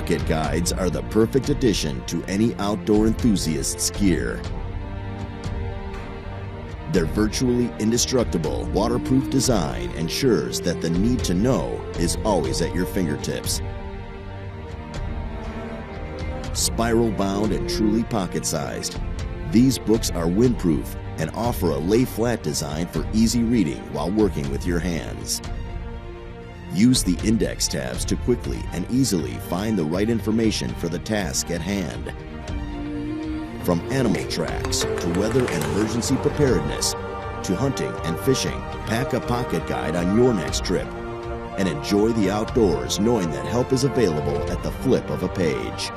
Pocket guides are the perfect addition to any outdoor enthusiast's gear. Their virtually indestructible, waterproof design ensures that the need to know is always at your fingertips. Spiral-bound and truly pocket-sized, these books are windproof and offer a lay-flat design for easy reading while working with your hands. Use the index tabs to quickly and easily find the right information for the task at hand. From animal tracks to weather and emergency preparedness to hunting and fishing, pack a pocket guide on your next trip and enjoy the outdoors knowing that help is available at the flip of a page.